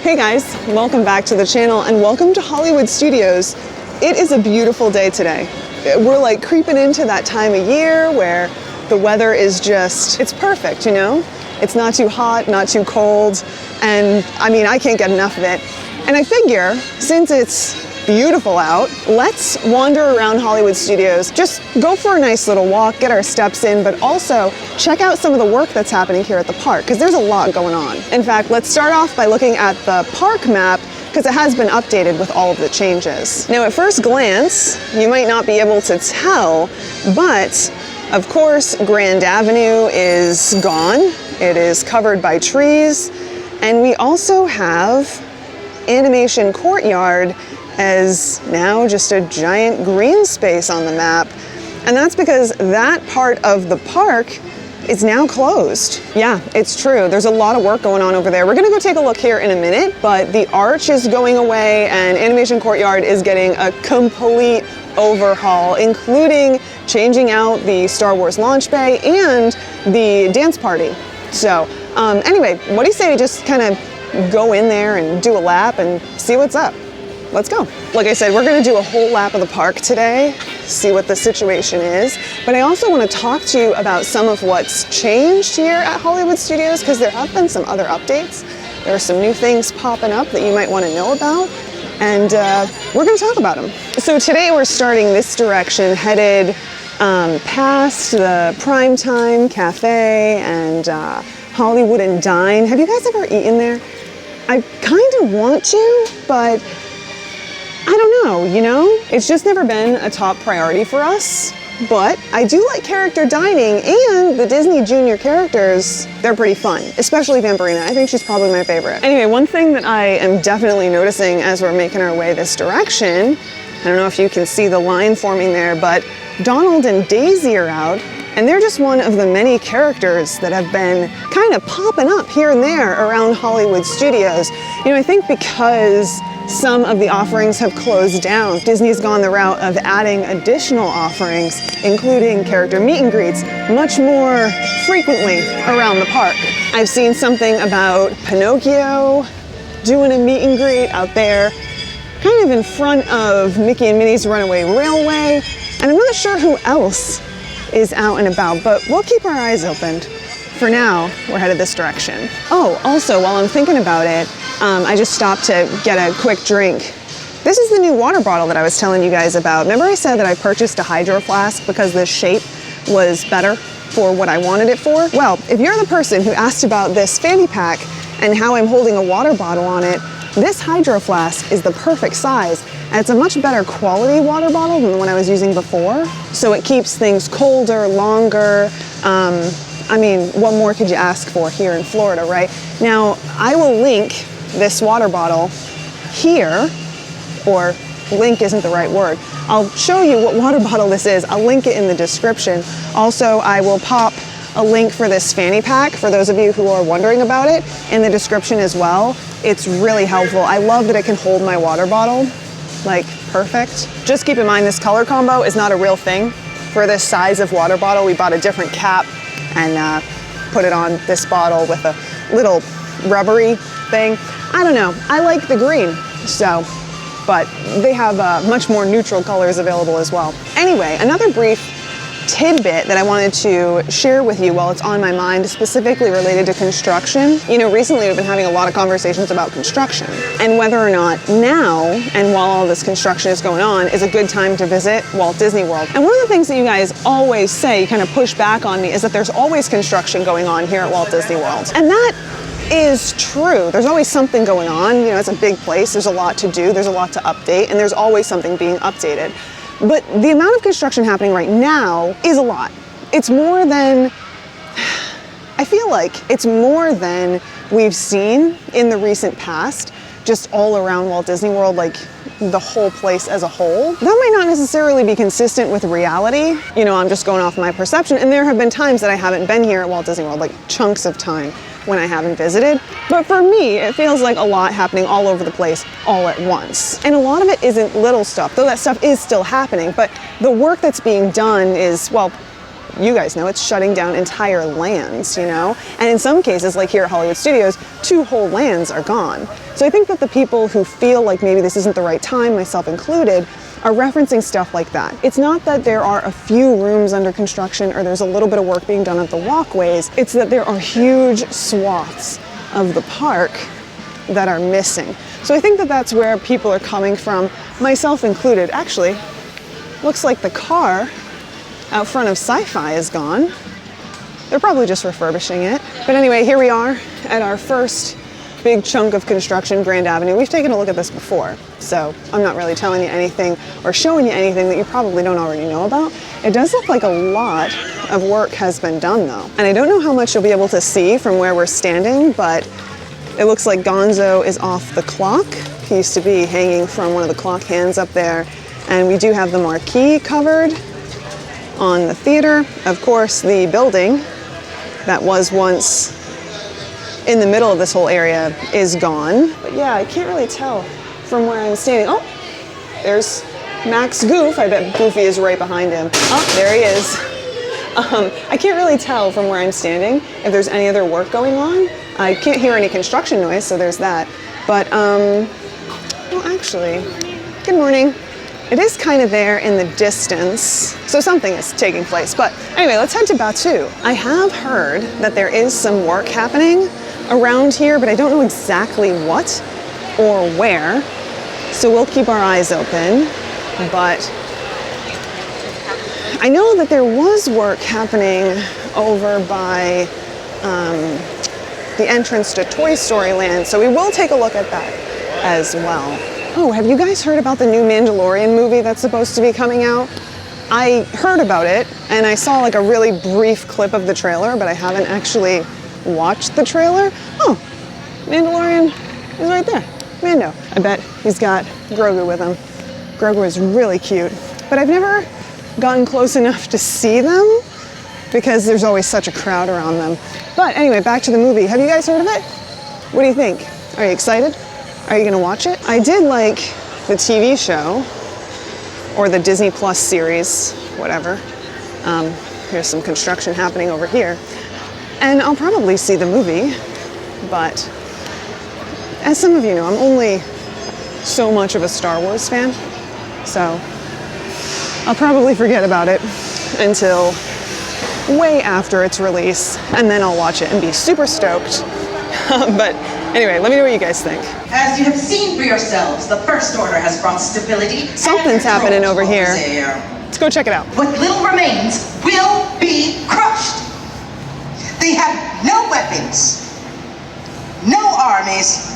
Hey guys, welcome back to the channel and welcome to Hollywood Studios. It is a beautiful day today. We're like creeping into that time of year where the weather is just, it's perfect, you know? It's not too hot, not too cold, and I mean, I can't get enough of it. And I figure, since it's beautiful out, let's wander around Hollywood Studios, just go for a nice little walk, get our steps in, but also check out some of the work that's happening here at the park, because there's a lot going on. In fact, let's start off by looking at the park map, because it has been updated with all of the changes. Now, at first glance, you might not be able to tell, but of course, Grand Avenue is gone. It is covered by trees, and we also have Animation Courtyard as now just a giant green space on the map. And that's because that part of the park is now closed. Yeah, it's true. There's a lot of work going on over there. We're gonna go take a look here in a minute, but the arch is going away and Animation Courtyard is getting a complete overhaul, including changing out the Star Wars launch bay and the dance party. So anyway, what do you say we just kind of go in there and do a lap and see what's up? Let's go. Like I said, we're gonna do a whole lap of the park today, see what the situation is, but I also wanna talk to you about some of what's changed here at Hollywood Studios, because there have been some other updates. There are some new things popping up that you might wanna know about, and we're gonna talk about them. So today we're starting this direction, headed past the Primetime Cafe and Hollywood and Dine. Have you guys ever eaten there? I kind of want to, but I don't know, you know? It's just never been a top priority for us, but I do like character dining, and the Disney Junior characters, they're pretty fun, especially Vampirina. I think she's probably my favorite. Anyway, one thing that I am definitely noticing as we're making our way this direction, I don't know if you can see the line forming there, but Donald and Daisy are out, and they're just one of the many characters that have been kind of popping up here and there around Hollywood Studios. You know, I think because some of the offerings have closed down, Disney's gone the route of adding additional offerings, including character meet and greets, much more frequently around the park. I've seen something about Pinocchio doing a meet and greet out there, kind of in front of Mickey and Minnie's Runaway Railway, and I'm not sure who else is out and about, but we'll keep our eyes open. For now, we're headed this direction. Oh, also, while I'm thinking about it, I just stopped to get a quick drink. This is the new water bottle that I was telling you guys about. Remember I said that I purchased a Hydroflask because the shape was better for what I wanted it for? Well, if you're the person who asked about this fanny pack and how I'm holding a water bottle on it, this Hydroflask is the perfect size, and it's a much better quality water bottle than the one I was using before. So it keeps things colder, longer. I mean, what more could you ask for here in Florida, right? Now, I will link this water bottle here, or link isn't the right word. I'll show you what water bottle this is. I'll link it in the description. Also, I will pop a link for this fanny pack for those of you who are wondering about it in the description as well. It's really helpful. I love that it can hold my water bottle, like perfect. Just keep in mind this color combo is not a real thing. For this size of water bottle, we bought a different cap and put it on this bottle with a little rubbery thing. I don't know, I like the green, so, but they have much more neutral colors available as well. Anyway, another brief tidbit that I wanted to share with you while it's on my mind, specifically related to construction. You know, recently we've been having a lot of conversations about construction and whether or not now, and while all this construction is going on, is a good time to visit Walt Disney World. And one of the things that you guys always say, kind of push back on me, is that there's always construction going on here at Walt Disney World. And that is true. There's always something going on. You know, it's a big place. There's a lot to do. There's a lot to update, and there's always something being updated. But the amount of construction happening right now is a lot. It's more than, I feel like it's more than we've seen in the recent past, just all around Walt Disney World, like the whole place as a whole. That might not necessarily be consistent with reality. You know, I'm just going off my perception, and there have been times that I haven't been here at Walt Disney World, like chunks of time when I haven't visited. But for me, it feels like a lot happening all over the place all at once. And a lot of it isn't little stuff, though that stuff is still happening, but the work that's being done is, well, you guys know, it's shutting down entire lands, you know? And in some cases, like here at Hollywood Studios, 2 whole lands are gone. So I think that the people who feel like maybe this isn't the right time, myself included, are referencing stuff like that. It's not that there are a few rooms under construction or there's a little bit of work being done at the walkways. It's that there are huge swaths of the park that are missing. So I think that that's where people are coming from, myself included. Actually, looks like the car out front of Sci-Fi is gone. They're probably just refurbishing it. But anyway, here we are at our first big chunk of construction, Grand Avenue. We've taken a look at this before, so I'm not really telling you anything or showing you anything that you probably don't already know about. It does look like a lot of work has been done though. And I don't know how much you'll be able to see from where we're standing, but it looks like Gonzo is off the clock. He used to be hanging from one of the clock hands up there. And we do have the marquee covered on the theater. Of course, the building that was once in the middle of this whole area is gone. But yeah, I can't really tell from where I'm standing. Oh, there's Max Goof. I bet Goofy is right behind him. Oh, there he is. I can't really tell from where I'm standing if there's any other work going on. I can't hear any construction noise, so there's that. But, well, actually, good morning. It is kind of there in the distance, so something is taking place. But anyway, let's head to Batu. I have heard that there is some work happening around here, but I don't know exactly what or where. So we'll keep our eyes open. But I know that there was work happening over by the entrance to Toy Story Land, so we will take a look at that as well. Oh, have you guys heard about the new Mandalorian movie that's supposed to be coming out? I heard about it, and I saw like a really brief clip of the trailer, but I haven't actually watched the trailer. Oh, Mandalorian is right there. Mando. I bet he's got Grogu with him. Grogu is really cute, but I've never gotten close enough to see them because there's always such a crowd around them. But anyway, back to the movie. Have you guys heard of it? What do you think? Are you excited? Are you gonna watch it? I did like the TV show or the Disney Plus series, whatever. Here's some construction happening over here. And I'll probably see the movie, but as some of you know, I'm only so much of a Star Wars fan, so I'll probably forget about it until way after its release, and then I'll watch it and be super stoked. But anyway, let me know what you guys think. As you have seen for yourselves, the First Order has brought stability. Something's happening over here. Let's go check it out. What little remains will be crushed. They have no weapons, no armies,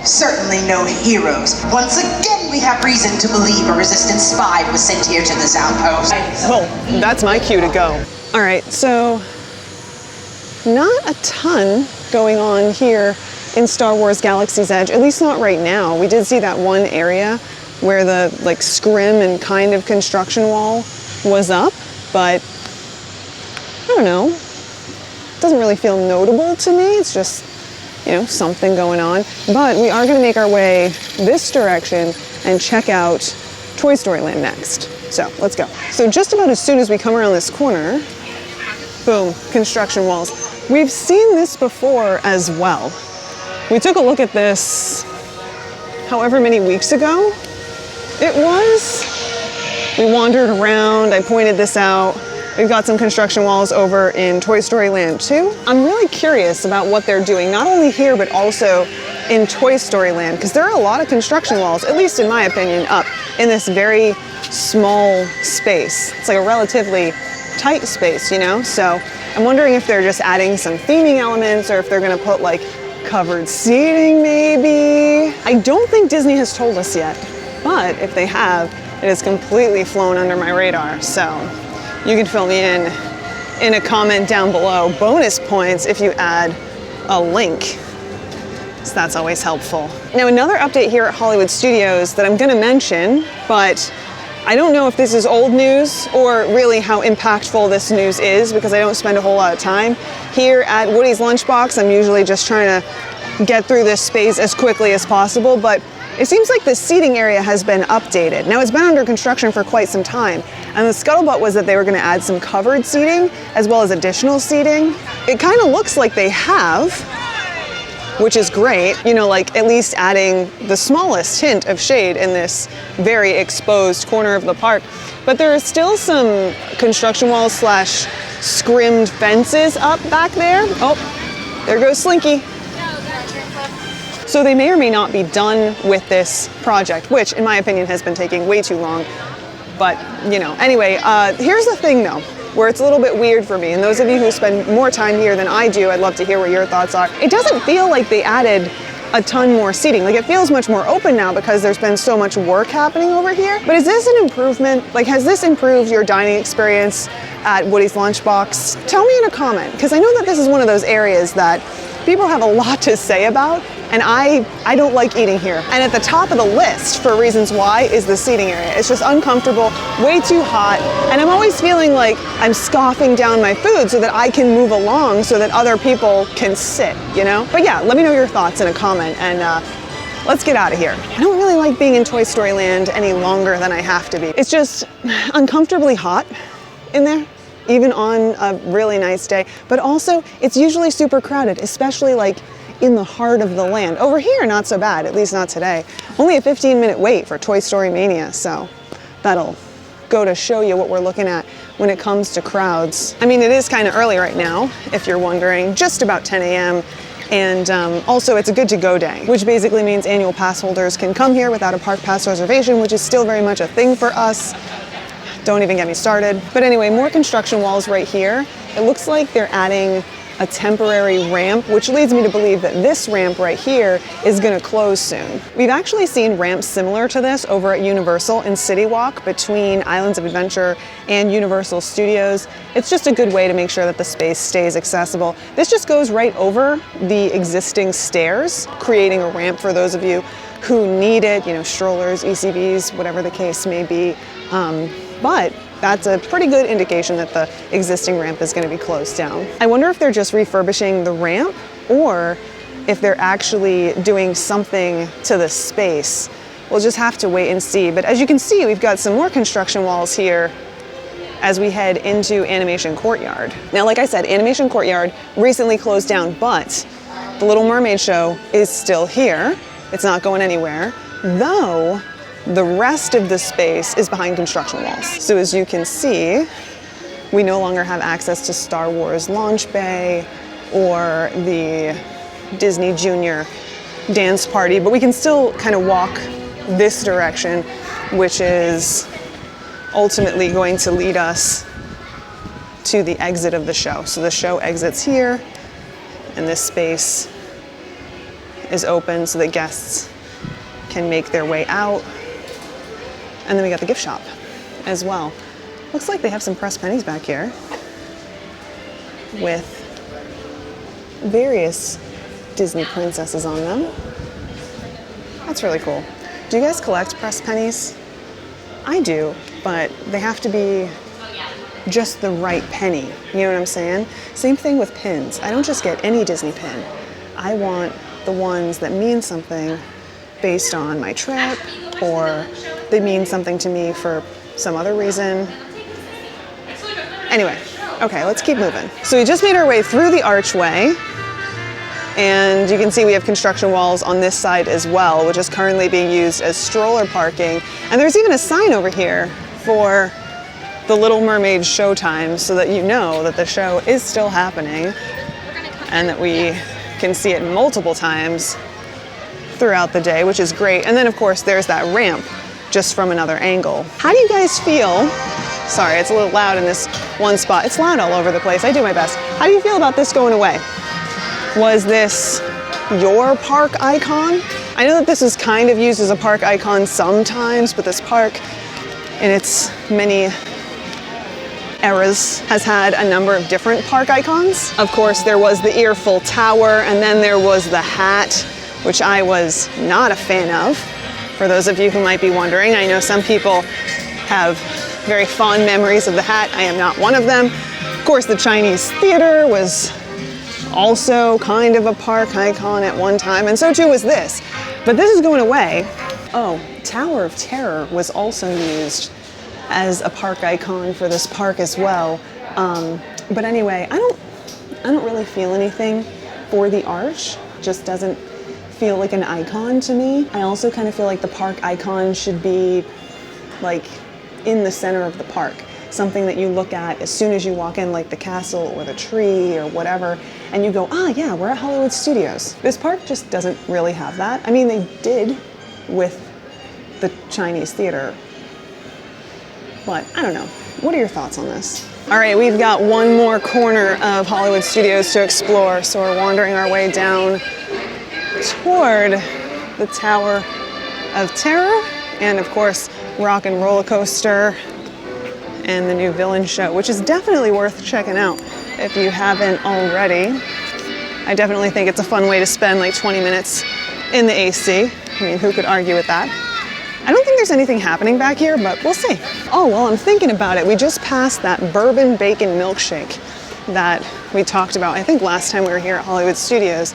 certainly no heroes. Once again, we have reason to believe a resistance spy was sent here to this outpost. Well, that's my cue to go. All right, so not a ton going on here in Star Wars Galaxy's Edge, at least not right now. We did see that one area where the like scrim and kind of construction wall was up, but I don't know. It doesn't really feel notable to me. It's just, you know, something going on. But we are gonna make our way this direction and check out Toy Story Land next. So let's go. So just about as soon as we come around this corner, boom, construction walls. We've seen this before as well. We took a look at this however many weeks ago it was. We wandered around, I pointed this out. We've got some construction walls over in Toy Story Land too. I'm really curious about what they're doing, not only here, but also in Toy Story Land, because there are a lot of construction walls, at least in my opinion, up in this very small space. It's like a relatively tight space, you know? So I'm wondering if they're just adding some theming elements or if they're gonna put like covered seating maybe. I don't think Disney has told us yet, but if they have, it has completely flown under my radar. So you can fill me in a comment down below. Bonus points if you add a link. So that's always helpful. Now another update here at Hollywood Studios that I'm gonna mention, but I don't know if this is old news or really how impactful this news is because I don't spend a whole lot of time here at Woody's Lunchbox. I'm usually just trying to get through this space as quickly as possible, but it seems like the seating area has been updated. Now, it's been under construction for quite some time, and the scuttlebutt was that they were going to add some covered seating as well as additional seating. It kind of looks like they have, which is great, you know, like at least adding the smallest hint of shade in this very exposed corner of the park. But there are still some construction walls slash scrimmed fences up back there. Oh, there goes Slinky. So they may or may not be done with this project, which in my opinion has been taking way too long. But, you know, anyway, here's the thing though, where it's a little bit weird for me. And those of you who spend more time here than I do, I'd love to hear what your thoughts are. It doesn't feel like they added a ton more seating. Like, it feels much more open now because there's been so much work happening over here. But is this an improvement? Like, has this improved your dining experience at Woody's Lunchbox? Tell me in a comment, because I know that this is one of those areas that people have a lot to say about, and I don't like eating here. And at the top of the list for reasons why is the seating area. It's just uncomfortable, way too hot, and I'm always feeling like I'm scoffing down my food so that I can move along so that other people can sit, you know? But yeah, let me know your thoughts in a comment, and let's get out of here. I don't really like being in Toy Story Land any longer than I have to be. It's just uncomfortably hot in there, even on a really nice day, but also it's usually super crowded, especially like in the heart of the land. Over here, not so bad, at least not today. Only a 15-minute wait for Toy Story Mania, so that'll go to show you what we're looking at when it comes to crowds. I mean, it is kind of early right now, if you're wondering, just about 10 a.m. And also it's a good to go day, which basically means annual pass holders can come here without a park pass reservation, which is still very much a thing for us. Don't even get me started. But anyway, more construction walls right here. It looks like they're adding a temporary ramp, which leads me to believe that this ramp right here is gonna close soon. We've actually seen ramps similar to this over at Universal in City Walk between Islands of Adventure and Universal Studios. It's just a good way to make sure that the space stays accessible. This just goes right over the existing stairs, creating a ramp for those of you who need it, you know, strollers, ECVs, whatever the case may be. But that's a pretty good indication that the existing ramp is going to be closed down. I wonder if they're just refurbishing the ramp or if they're actually doing something to the space. We'll just have to wait and see. But as you can see, we've got some more construction walls here as we head into Animation Courtyard. Now, like I said, Animation Courtyard recently closed down, but the Little Mermaid show is still here. It's not going anywhere, though the rest of the space is behind construction walls. So as you can see, we no longer have access to Star Wars Launch Bay or the Disney Junior dance party, but we can still kind of walk this direction, which is ultimately going to lead us to the exit of the show. So the show exits here, and this space is open so that guests can make their way out. And then we got the gift shop as well. Looks like they have some pressed pennies back here with various Disney princesses on them. That's really cool. Do you guys collect pressed pennies? I do, but they have to be just the right penny. You know what I'm saying? Same thing with pins. I don't just get any Disney pin. I want the ones that mean something based on my trip, or they mean something to me for some other reason. Anyway, okay, let's keep moving. So we just made our way through the archway, and you can see we have construction walls on this side as well, which is currently being used as stroller parking. And there's even a sign over here for the Little Mermaid showtime, so that you know that the show is still happening and that we can see it multiple times throughout the day, which is great. And then of course there's that ramp just from another angle. How do you guys feel? Sorry, it's a little loud in this one spot. It's loud all over the place. I do my best. How do you feel about this going away? Was this your park icon? I know that this is kind of used as a park icon sometimes, but this park in its many eras has had a number of different park icons. Of course, there was the Earful Tower, and then there was the hat, which I was not a fan of. For those of you who might be wondering, I know some people have very fond memories of the hat. I am not one of them. Of course, the Chinese theater was also kind of a park icon at one time, and so too was this. But this is going away. Oh, Tower of Terror was also used as a park icon for this park as well. But anyway, I don't really feel anything for the arch. Just doesn't feel like an icon to me. I also kind of feel like the park icon should be like in the center of the park. Something that you look at as soon as you walk in, like the castle or the tree or whatever, and you go, ah, yeah, we're at Hollywood Studios. This park just doesn't really have that. I mean, they did with the Chinese theater, but I don't know. What are your thoughts on this? All right, we've got one more corner of Hollywood Studios to explore, so we're wandering our way down toward the Tower of Terror, and of course, Rock and Roller Coaster, and the new villain show, which is definitely worth checking out if you haven't already. I definitely think it's a fun way to spend like 20 minutes in the AC. I mean, who could argue with that? I don't think there's anything happening back here, but we'll see. Oh, well, I'm thinking about it. We just passed that bourbon bacon milkshake that we talked about, I think last time we were here at Hollywood Studios,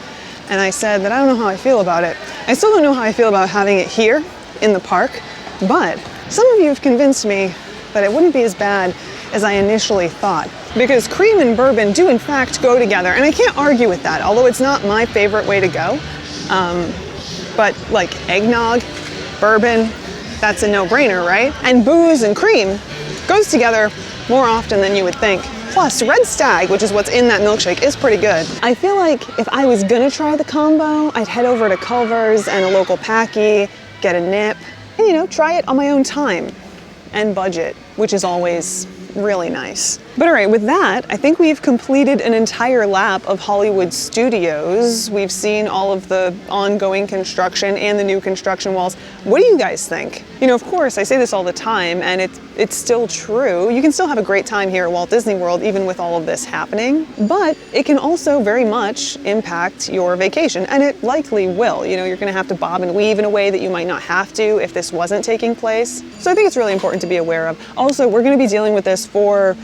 and I said that I don't know how I feel about it. I still don't know how I feel about having it here in the park, but some of you have convinced me that it wouldn't be as bad as I initially thought, because cream and bourbon do in fact go together, and I can't argue with that, although it's not my favorite way to go. But like eggnog, bourbon, that's a no-brainer, right? And booze and cream goes together more often than you would think. Plus, Red Stag, which is what's in that milkshake, is pretty good. I feel like if I was gonna try the combo, I'd head over to Culver's and a local Packy, get a nip, and you know, try it on my own time and budget, which is always really nice. But all right, with that, I think we've completed an entire lap of Hollywood Studios. We've seen all of the ongoing construction and the new construction walls. What do you guys think? You know, of course, I say this all the time, and it's still true. You can still have a great time here at Walt Disney World, even with all of this happening, but it can also very much impact your vacation, and it likely will. You know, you're gonna have to bob and weave in a way that you might not have to if this wasn't taking place. So I think it's really important to be aware of. Also, we're gonna be dealing with this for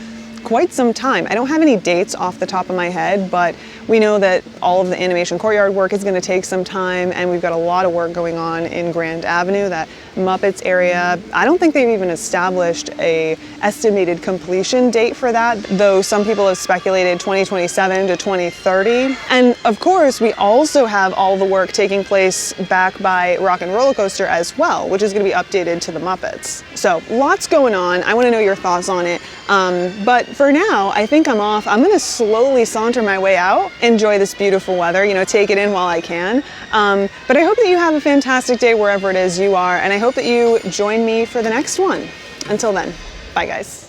quite some time. I don't have any dates off the top of my head, but we know that all of the animation Courtyard work is going to take some time, and we've got a lot of work going on in Grand Avenue, that Muppets area. I don't think they've even established a estimated completion date for that, though some people have speculated 2027 to 2030. And of course, we also have all the work taking place back by Rock and Roller Coaster as well, which is going to be updated to the Muppets. So lots going on. I want to know your thoughts on it. But for now, I think I'm off. I'm going to slowly saunter my way out, enjoy this beautiful weather, you know, take it in while I can. But I hope that you have a fantastic day wherever it is you are, and I hope that you join me for the next one. Until then, bye guys.